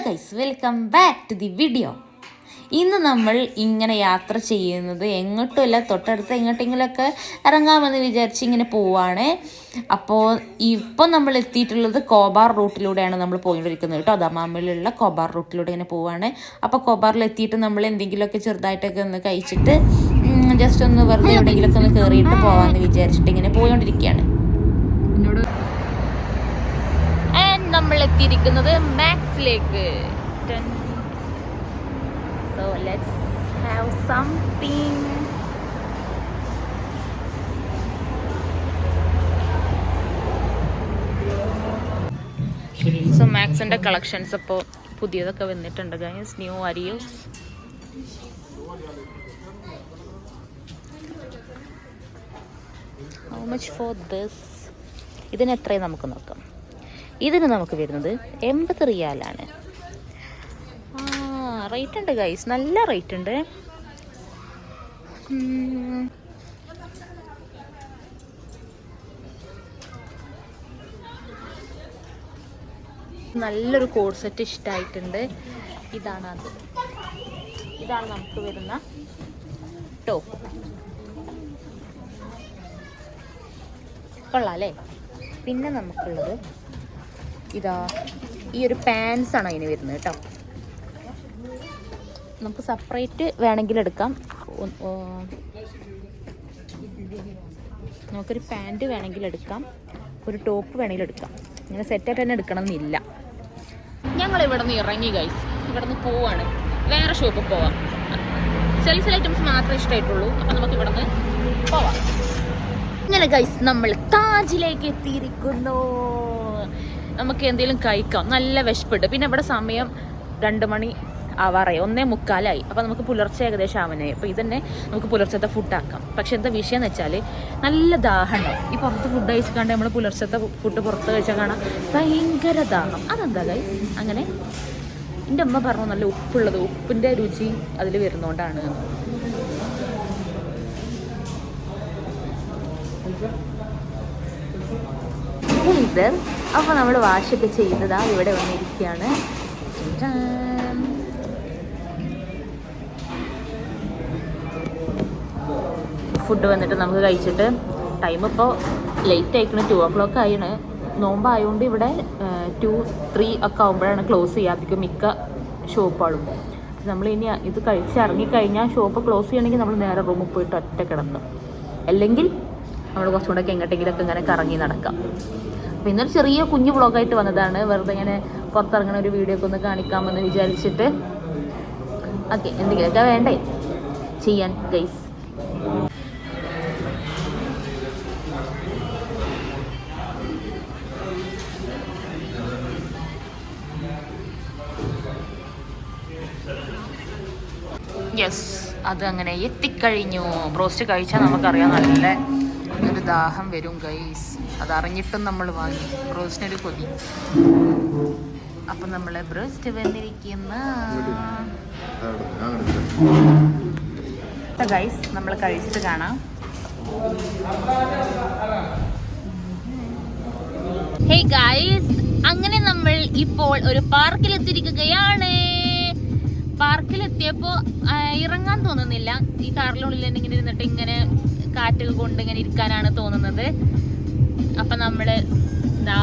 Guys, welcome back to the video. ഇന്ന് നമ്മൾ ഇങ്ങനെ യാത്ര ചെയ്യുന്നത് എങ്ങോട്ടുമല്ല, തൊട്ടടുത്ത് എങ്ങോട്ടെങ്കിലുമൊക്കെ ഇറങ്ങാമെന്ന് വിചാരിച്ച് ഇങ്ങനെ പോവാണ്. അപ്പോൾ ഇപ്പം നമ്മൾ എത്തിയിട്ടുള്ളത് കോബാർ റൂട്ടിലൂടെയാണ് നമ്മൾ പോയിക്കൊണ്ടിരിക്കുന്നത് കേട്ടോ. ദമാമിലുള്ള കോബാർ റൂട്ടിലൂടെ ഇങ്ങനെ പോവാണ്. അപ്പോൾ കോബാറിൽ എത്തിയിട്ട് നമ്മൾ എന്തെങ്കിലുമൊക്കെ ചെറുതായിട്ടൊക്കെ ഒന്ന് കഴിച്ചിട്ട് ജസ്റ്റ് ഒന്ന് വെറുതെ എവിടെയെങ്കിലുമൊക്കെ ഒന്ന് കയറിയിട്ട് പോകാമെന്ന് വിചാരിച്ചിട്ട് ഇങ്ങനെ പോയിക്കൊണ്ടിരിക്കുകയാണ്. നമ്മൾ എത്തിയിരിക്കുന്നത് മാക്സിലേക്ക്. So let's have something. So മാക്സിന്റെ കളക്ഷൻസ് ഇപ്പോൾ പുതിയതൊക്കെ വന്നിട്ടുണ്ട് guys. New arrivals. How much for this? ഇതിന് എത്രയും നമുക്ക് നോക്കാം. ഇതിന് നമുക്ക് വരുന്നത് 80 റിയാലാണ്. റേറ്റ് ഉണ്ട് ഗൈസ്, നല്ല റേറ്റ് ഉണ്ട്. നല്ലൊരു കോഡ് സെറ്റ് ഇഷ്ടമായിട്ടുണ്ട്. ഇതാണ് നമുക്ക് വരുന്ന ടോപ്പ്. കൊള്ളാം അല്ലേ? പിന്നെ നമുക്കുള്ളത് ഇതാ ഈ ഒരു പാൻസ് ആണ് അതിന് വരുന്നത് കേട്ടോ. നമുക്ക് സെപ്പറേറ്റ് വേണമെങ്കിൽ എടുക്കാം. നമുക്കൊരു പാൻറ് വേണമെങ്കിൽ എടുക്കാം, ഒരു ടോപ്പ് വേണമെങ്കിൽ എടുക്കാം. ഇങ്ങനെ സെറ്റായിട്ട് തന്നെ എടുക്കണം എന്നില്ല. ഞങ്ങൾ ഇവിടെ നിന്ന് ഇറങ്ങി ഗൈസ്, ഇവിടെ നിന്ന് പോവാണ്. വേറെ ഷോപ്പിൽ പോവാം. ചില ഐറ്റംസ് മാത്രമേ ഇഷ്ടമായിട്ടുള്ളൂ. അപ്പം നമുക്ക് ഇവിടെ നിന്ന് പോവാം. ഇങ്ങനെ ഗൈസ് നമ്മൾ താജിലേക്ക് എത്തിയിരിക്കുന്നു. നമുക്ക് എന്തെങ്കിലും കഴിക്കാം, നല്ല വിശപ്പുണ്ട്. പിന്നെ ഇവിടെ സമയം 2 മണി ആവാറായി, 1:45. അപ്പോൾ നമുക്ക് പുലർച്ചെ ഏകദേശം ആവാനായി. അപ്പോൾ ഇതന്നെ നമുക്ക് പുലർച്ചത്തെ ഫുഡാക്കാം. പക്ഷെ എന്താ വിഷയം എന്ന് വെച്ചാൽ നല്ല ദാഹം ഉണ്ടാവും. ഈ പുറത്ത് ഫുഡ് കഴിച്ചിട്ടാണ്ട് നമ്മൾ പുലർച്ചത്തെ ഫുഡ് പുറത്ത് കഴിച്ചാൽ കാണാം ഭയങ്കര ദാഹം. അതെന്താ ഗൈസ് അങ്ങനെ? എൻ്റെ അമ്മ പറഞ്ഞു നല്ല ഉപ്പുള്ളത്, ഉപ്പിൻ്റെ രുചി അതിൽ വരുന്നോണ്ടാണ്. അപ്പോൾ നമ്മൾ വാഷൊക്കെ ചെയ്തതാ ഇവിടെ വന്നിരിക്കുകയാണ്. ഫുഡ് വന്നിട്ട് നമുക്ക് കഴിച്ചിട്ട് ടൈം ഇപ്പോൾ ലേറ്റ് ആയിക്കണ്, 2 o'clock ആയിണ്. നോമ്പായതുകൊണ്ട് ഇവിടെ 2, 3 ഒക്കെ ആകുമ്പോഴാണ് ക്ലോസ് ചെയ്യാതിരിക്കും മിക്ക ഷോപ്പുകളും. നമ്മളിനി ഇത് കഴിച്ചിറങ്ങിക്കഴിഞ്ഞാൽ ഷോപ്പ് ക്ലോസ് ചെയ്യണമെങ്കിൽ നമ്മൾ നേരെ റൂമിൽ പോയിട്ട് ഒറ്റ കിടക്കാം. അല്ലെങ്കിൽ നമ്മൾ കുറച്ചുകൂടെയൊക്കെ എങ്ങോട്ടെങ്കിലൊക്കെ ഇങ്ങനെ കറങ്ങി നടക്കാം. അപ്പോൾ ഇന്നൊരു ചെറിയ കുഞ്ഞു വ്ളോഗായിട്ട് വന്നതാണ്. വെറുതെ ഇങ്ങനെ പുറത്തിറങ്ങുന്ന ഒരു വീഡിയോ ഒക്കെ ഒന്ന് കാണിക്കാമെന്ന് വിചാരിച്ചിട്ട്. ഓക്കെ, എന്തെങ്കിലുമൊക്കെ വേണ്ടേ ചെയ്യാൻ ഗൈസ്. യെസ്, അത് അങ്ങനെ എത്തിക്കഴിഞ്ഞു. ബ്രോസ്റ്റ് കഴിച്ചാൽ നമുക്കറിയാം നല്ല ഒരു ദാഹം വരും ഗൈസ്. അതറിഞ്ഞിട്ടും നമ്മൾ വാങ്ങി. ബ്രോസ്റ്റിനൊരു കൊതി. അപ്പം നമ്മളെ ബ്രോസ്റ്റ് വന്നിരിക്കുന്ന ഗൈസ് നമ്മൾ കഴിച്ചിട്ട് കാണാം. ഹേയ് ഗൈസ്, അങ്ങനെ നമ്മൾ ഇപ്പോൾ ഒരു പാർക്കിലെത്തിയിരിക്കുകയാണ്. പാർക്കിലെത്തിയപ്പോൾ ഇറങ്ങാൻ തോന്നുന്നില്ല. ഈ കാറിനുള്ളിൽ ഇങ്ങനെ ഇരുന്നിട്ട് ഇങ്ങനെ കാറ്റൊക്കെ കൊണ്ട് ഇങ്ങനെ ഇരിക്കാനാണ് തോന്നുന്നത്. അപ്പം നമ്മൾ ഇതാ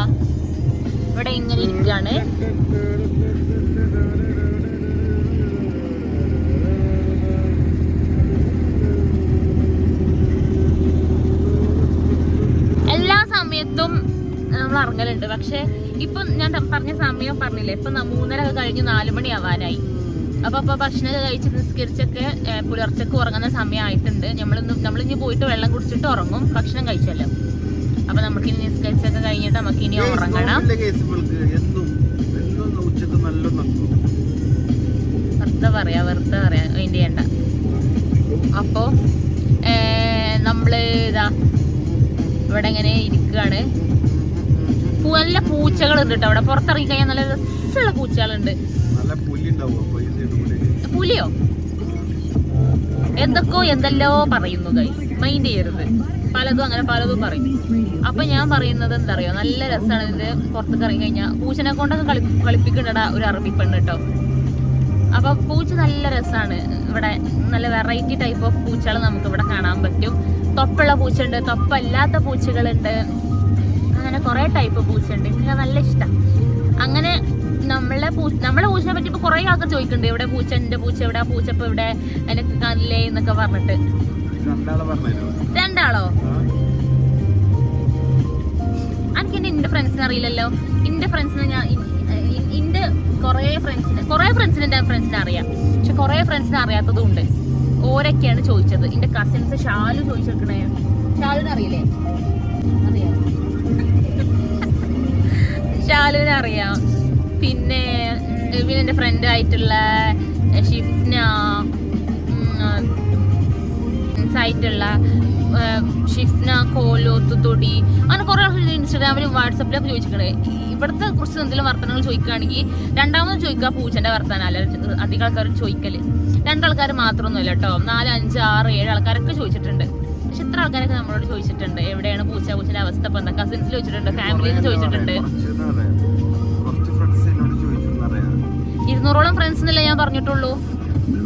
ഇവിടെ ഇങ്ങനെ ഇരിക്കുകയാണ്. എല്ലാ സമയത്തും നമ്മൾ ഇറങ്ങലുണ്ട്. പക്ഷെ ഇപ്പം ഞാൻ പറഞ്ഞ സമയം പറഞ്ഞില്ലേ, ഇപ്പം 3:30 കഴിഞ്ഞ് 4 മണി ആവാനായി. അപ്പോൾ ഭക്ഷണമൊക്കെ കഴിച്ച് നിസ്കരിച്ചൊക്കെ പുലർച്ചക്ക് ഉറങ്ങുന്ന സമയമായിട്ടുണ്ട്. നമ്മളിനി പോയിട്ട് വെള്ളം കുടിച്ചിട്ട് ഉറങ്ങും, ഭക്ഷണം കഴിച്ചല്ലോ. അപ്പോൾ നമുക്കിനി നിസ്കരിച്ചൊക്കെ കഴിഞ്ഞിട്ട് നമുക്കിനി ഉറങ്ങണം. വെറുതെ പറയാം അതിൻ്റെ ചെയ്യണ്ട. അപ്പോൾ നമ്മൾ ഇതാ ഇവിടെ ഇങ്ങനെ ഇരിക്കുകയാണ്. നല്ല പൂച്ചകളുണ്ട് കേട്ടോ. അവിടെ പുറത്തിറങ്ങി കഴിഞ്ഞാൽ നല്ല രസമുള്ള പൂച്ചകളുണ്ട്. പുലിയോ എന്തെല്ലോ പറയുന്നു ഗൈസ്, മൈൻഡ് ചെയ്യരുത്. പലതും അങ്ങനെ പലതും പറയും. അപ്പൊ ഞാൻ പറയുന്നത് എന്താ അറിയോ, നല്ല രസമാണ് ഇത് പുറത്തേക്ക് ഇറങ്ങി കഴിഞ്ഞാൽ. പൂച്ചനെ കൊണ്ടൊക്കെ കളിപ്പിക്കണ്ടടാ ഒരു അറബി പെണ്ണ് കേട്ടോ. അപ്പൊ പൂച്ച നല്ല രസമാണ്. ഇവിടെ നല്ല വെറൈറ്റി ടൈപ്പ് ഓഫ് പൂച്ചകൾ നമുക്ക് ഇവിടെ കാണാൻ പറ്റും. തൊപ്പുള്ള പൂച്ചയുണ്ട്, തൊപ്പല്ലാത്ത പൂച്ചകളുണ്ട്, അങ്ങനെ കുറെ ടൈപ്പ് പൂച്ചയുണ്ട്. എനിക്ക് നല്ല ഇഷ്ടം. അങ്ങനെ നമ്മളെ പൂച്ചനെ പറ്റി ഇപ്പൊ കുറെ ആൾക്കാർ ചോദിക്കുന്നുണ്ട്, എവിടെ പൂച്ച, എന്റെ പൂച്ച എവിടെ, പൂച്ചപ്പ് ഇവിടെ, എനിക്ക് കാണില്ലേ എന്നൊക്കെ പറഞ്ഞിട്ട്. രണ്ടാളോ? എനിക്ക് എന്റെ ഫ്രണ്ട്സിനെ അറിയില്ലല്ലോ. എന്റെ ഫ്രണ്ട്സിനെ എന്റെ കുറെ ഫ്രണ്ട്സിനെ എന്റെ ഫ്രണ്ട്സിനെ അറിയാം. പക്ഷെ കുറെ ഫ്രണ്ട്സിനെ അറിയാത്തതും ഉണ്ട്. ഓരൊക്കെയാണ് ചോദിച്ചത്. എന്റെ കസിൻസ് ഷാലു ചോദിച്ചേക്കണേ. ഷാലുവിനെ അറിയില്ലേ? അറിയാം, ഷാലുവിനെ അറിയാം. പിന്നെ എന്റെ ഫ്രണ്ട് ആയിട്ടുള്ള ഷിഫ്ന, ആയിട്ടുള്ള ഷിഫ്ന കോലോത്തുതൊടി, അങ്ങനെ കുറെ ആൾക്കാർ ഇൻസ്റ്റാഗ്രാമിലും വാട്സപ്പിലൊക്കെ ചോദിച്ചിട്ടുണ്ട്. ഇവിടുത്തെ കുറിച്ച് എന്തെങ്കിലും വർത്തമാനങ്ങൾ ചോദിക്കുകയാണെങ്കിൽ രണ്ടാമത് ചോദിക്കുക പൂച്ചന്റെ വർത്തമാനം അല്ല അധികം ആൾക്കാർ ചോദിക്കല്. രണ്ടാൾക്കാർ മാത്രമൊന്നുമില്ല കേട്ടോ, 4, 5, 6, 7 ആൾക്കാരൊക്കെ ചോദിച്ചിട്ടുണ്ട്. പക്ഷെ ഇത്ര ആൾക്കാരൊക്കെ നമ്മളോട് ചോദിച്ചിട്ടുണ്ട് എവിടെയാണ് പൂച്ചന്റെ അവസ്ഥ. ഇപ്പൊ എന്താ കസിൻസിൽ ചോദിച്ചിട്ടുണ്ട്, ഫാമിലിയിൽ ചോദിച്ചിട്ടുണ്ട്. 200ഓളം ഫ്രണ്ട്സ് എന്നല്ലേ ഞാൻ പറഞ്ഞിട്ടുള്ളൂ.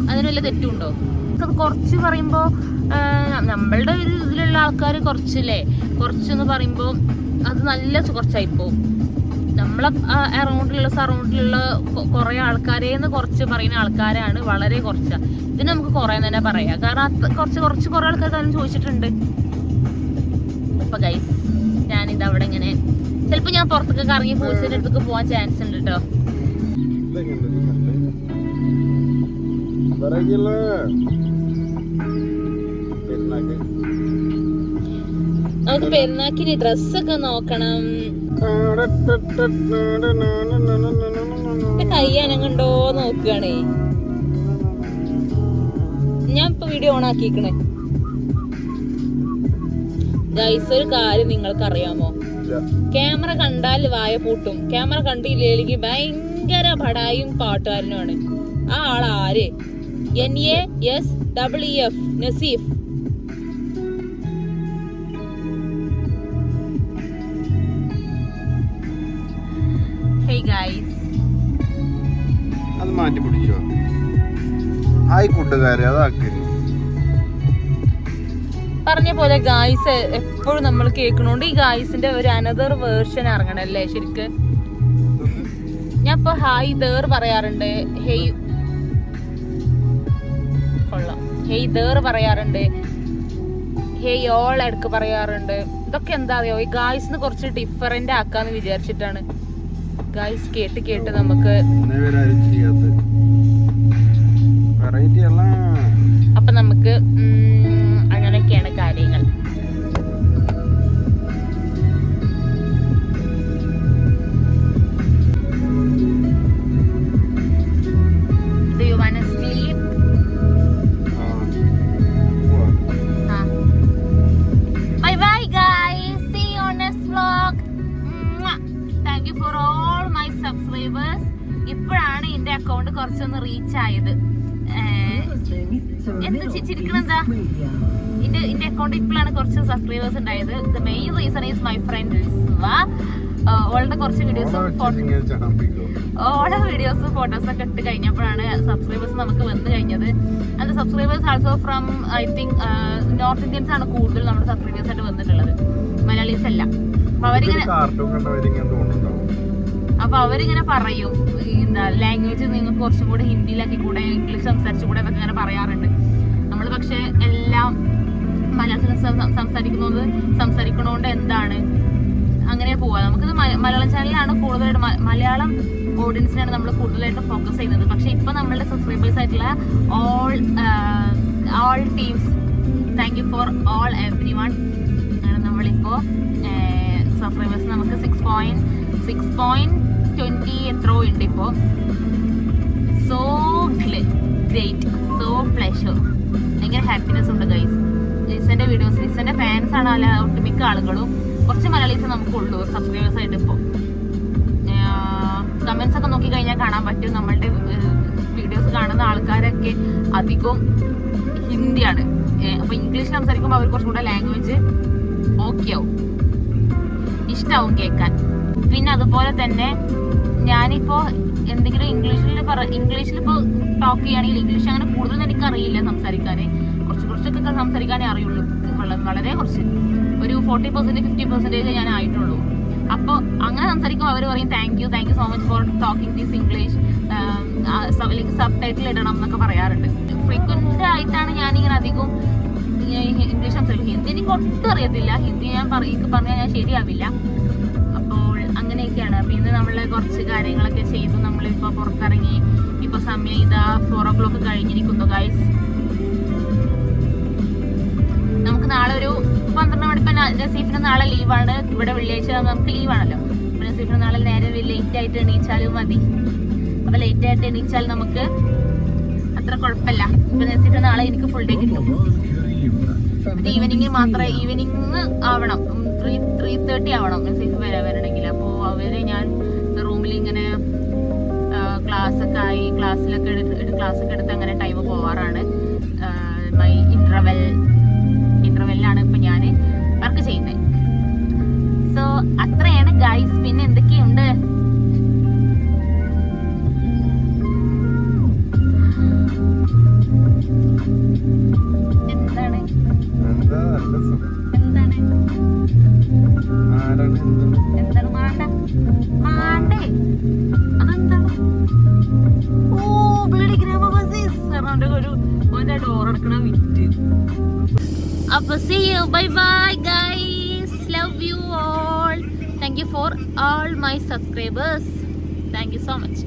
അതിന് വല്ല തെറ്റുണ്ടോ? അത് കുറച്ച് പറയുമ്പോൾ നമ്മളുടെ ഒരു ഇതിലുള്ള ആൾക്കാർ കുറച്ചില്ലേ, കുറച്ചെന്ന് പറയുമ്പോൾ അത് നല്ല കുറച്ചായിപ്പോവും. നമ്മളെ സറൗണ്ടിലുള്ള കുറെ ആൾക്കാരേന്ന് കുറച്ച് പറയുന്ന ആൾക്കാരാണ് വളരെ കുറച്ച്. ഇതിന് നമുക്ക് കുറെ തന്നെ പറയാം, കാരണം കുറച്ച് കുറെ ആൾക്കാർ തന്നെ ചോദിച്ചിട്ടുണ്ട്. അപ്പൊ ഗൈസ് ഞാനിത് അവിടെ ഇങ്ങനെ ചിലപ്പോ ഞാൻ പുറത്തൊക്കെ ഇറങ്ങി പൂച്ചയുടെ അടുത്തൊക്കെ പോവാൻ ചാൻസ് ഉണ്ട് കേട്ടോ. നമുക്ക് പെരുന്നാക്കിന് ഡ്രസ്സൊക്കെ നോക്കണം. കൈ അനങ്ങണ്ടോ നോക്കുകയാണേ. ഞാൻ ഇപ്പൊ വീഡിയോ ഓൺ ആക്കിക്കണേ. ഗൈസ് ഒരു കാര്യം നിങ്ങൾക്ക് അറിയാമോ, ക്യാമറ കണ്ടാൽ വായ പൂട്ടും, ക്യാമറ കണ്ടില്ലെങ്കിൽ ഭയങ്കര ബടായും പാട്ടുകാരനുമാണ്. ആ ആളാര്? NASEEF നസീഫ്. Hey guys, അത് മാറ്റി പിടിച്ചോ. ഹായ് കൂട്ടുകാരെ, അതാക്കി പറഞ്ഞ പോലെ ഗായ്സ് എപ്പോഴും നമ്മൾ കേൾക്കണോണ്ട് ഈ ഗായ്സിന്റെ ഒരു അനദർ വേർഷൻ ഇറങ്ങണല്ലേ ശരിക്ക്. ഞാൻ ഇപ്പൊ ഹായ് ദേർ പറയാറുണ്ട്, ഹെയ് കൊള്ളാം, ഹെയ് ദേർ പറയാറുണ്ട്, ഹെയ് ഓൾ ഇടക്ക് പറയാറുണ്ട്. ഇതൊക്കെ എന്താ അറിയോ, ഈ ഗായ്സിന് കുറച്ച് ഡിഫറെന്റ് ആക്കാന്ന് വിചാരിച്ചിട്ടാണ്. ഗായ്സ് കേട്ട് കേട്ട് നമുക്ക് അപ്പൊ നമുക്ക് അങ്ങനെയൊക്കെയാണ് കാര്യങ്ങൾ. Do you wanna sleep? Bye bye guys, see you on next vlog. Thank you for all my subscribers. ഇപ്പോഴാണ് എന്റെ അക്കൗണ്ട് കുറച്ചൊന്ന് റീച്ച് ആയത്. എന്ത് ചിരിക്കണെന്താ, എന്റെ അക്കൗണ്ട് ഇപ്പോഴാണ് കുറച്ച് സബ്സ്ക്രൈബേഴ്സ് ഉണ്ടായത്. The main reason is my friend Rizwa. ഓളുടെ കുറച്ച് വീഡിയോസും ഫോട്ടോസ് ഒക്കെ ഇട്ട് കഴിഞ്ഞപ്പോഴാണ് സബ്സ്ക്രൈബേഴ്സ് നമുക്ക് വന്നു കഴിഞ്ഞത്. അത് subscribers also from I think north Indians ആണ് കൂടുതൽ നമ്മുടെ സബ്സ്ക്രൈബേഴ്സ് ആയിട്ട് വന്നിട്ടുള്ളത്, മലയാളീസ് അല്ല. അപ്പൊ അവരിങ്ങനെ പറയും എന്താ ലാംഗ്വേജ് നിങ്ങൾക്ക് കുറച്ചും കൂടെ ഹിന്ദിയിലാക്കി കൂടെ, ഇംഗ്ലീഷ് സംസാരിച്ചു കൂടെ എന്നൊക്കെ ഇങ്ങനെ പറയാറുണ്ട്. നമ്മൾ പക്ഷെ എല്ലാം മലയാളത്തിൽ സംസാരിക്കണോണ്ട് എന്താണ് അങ്ങനെ പോവാ. നമുക്കിത് മലയാളം ചാനലിലാണ് കൂടുതലായിട്ട്, മലയാളം ഓഡിയൻസിനാണ് നമ്മൾ കൂടുതലായിട്ട് ഫോക്കസ് ചെയ്യുന്നത്. പക്ഷെ ഇപ്പൊ നമ്മളുടെ സബ്സ്ക്രൈബേഴ്സ് ആയിട്ടുള്ള all teams, thank you for all every one. നമ്മളിപ്പോ സബ്സ്ക്രൈബേഴ്സ് നമുക്ക് 6.20 എത്രയോ ഉണ്ട് ഇപ്പോ. സോ ഗ്രേറ്റ്, സോ പ്ലഷർ, ഭയങ്കര ഹാപ്പിനെസ് ഉണ്ട് ഗൈസ്. ലിസന്റെ വീഡിയോസ്, ലിസന്റെ ഫാൻസ് ആണ് അല്ല ഒട്ടുമിക്ക ആളുകളും. കുറച്ച് മലയാളീസ് നമുക്കുള്ളൂ സബ്സ്ക്രൈബേഴ്സ് ആയിട്ട്. ഇപ്പോൾ കമന്റ്സ് ഒക്കെ നോക്കി കഴിഞ്ഞാൽ കാണാൻ പറ്റും നമ്മളുടെ വീഡിയോസ് കാണുന്ന ആൾക്കാരൊക്കെ അധികവും ഹിന്ദിയാണ്. അപ്പൊ ഇംഗ്ലീഷ് സംസാരിക്കുമ്പോൾ അവർ കുറച്ചും കൂടെ ലാംഗ്വേജ് ഓക്കെ ആവും, ഇഷ്ടാവും കേൾക്കാൻ. പിന്നെ അതുപോലെ തന്നെ ഞാനിപ്പോ എന്തെങ്കിലും ഇംഗ്ലീഷിൽ ഇപ്പോൾ ടോക്ക് ചെയ്യുകയാണെങ്കിൽ, ഇംഗ്ലീഷ് അങ്ങനെ കൂടുതൽ എനിക്കറിയില്ല സംസാരിക്കാനേ, കുറച്ചൊക്കെ സംസാരിക്കാനേ അറിയുള്ളൂ, വളരെ കുറച്ച്, ഒരു 40% 50% ഞാൻ ആയിട്ടുള്ളൂ. അപ്പോൾ അങ്ങനെ സംസാരിക്കുമ്പോൾ അവർ പറയും thank you so much for talking this English, sub title ഇടണം എന്നൊക്കെ പറയാറുണ്ട്. ഫ്രീക്വന്റ് ആയിട്ടാണ് ഞാനിങ്ങനെ അധികം ഇംഗ്ലീഷ് സംസാരിക്കും. ഹിന്ദി എനിക്ക് ഒട്ടും അറിയത്തില്ല, ഹിന്ദി പറഞ്ഞാൽ ഞാൻ ശരിയാവില്ല. അപ്പോൾ അങ്ങനെയൊക്കെയാണ്. അപ്പോൾ ഇന്ന് നമ്മൾ കുറച്ച് കാര്യങ്ങളൊക്കെ ചെയ്തു. നമ്മളിപ്പോൾ പുറത്തിറങ്ങി, ഇപ്പോൾ സമയം ഇതാ 4 o'clock കഴിഞ്ഞിരിക്കുന്നു ഗൈസ്. നമുക്ക് നാളെ ഒരു 12 മണി. ഇപ്പം നസീഫിന് നാളെ ലീവാണ്, ഇവിടെ വെള്ളിയാഴ്ച നമുക്ക് ലീവാണല്ലോ. അപ്പം നസീഫിന് നാളെ നേരെ ലേറ്റ് ആയിട്ട് എണീച്ചാലും മതി. അപ്പം ലേറ്റ് ആയിട്ട് എണീച്ചാൽ നമുക്ക് അത്ര കുഴപ്പമില്ല. ഇപ്പം നസീഫിന് നാളെ എനിക്ക് ഫുൾ ഡേ കിട്ടും. ഈവനിങ് ആവണം, 3:30 ആവണം നസീഫ് വരണമെങ്കിൽ. അപ്പോൾ അവരെ ഞാൻ റൂമിൽ ഇങ്ങനെ ക്ലാസ്സൊക്കെ എടുത്ത് അങ്ങനെ ടൈം പോവാറാണ്. മൈ ഇന്റർവെല്ലാണ് ഇപ്പൊ ഞാൻ വർക്ക് ചെയ്യുന്നത്. സോ അത്രയാണ് ഗൈസ്. പിന്നെ എന്തൊക്കെയുണ്ട്? എന്താണ് മാണ്ടേ? അതെന്താണ്? ഓ ബ്ലഡി ഗ്രാമബസീസ് ഒരു ഡോർ അടക്കണ വിറ്റ്. അപ്പോൾ see you, bye bye guys, love you all, thank you for all my subscribers, thank you so much.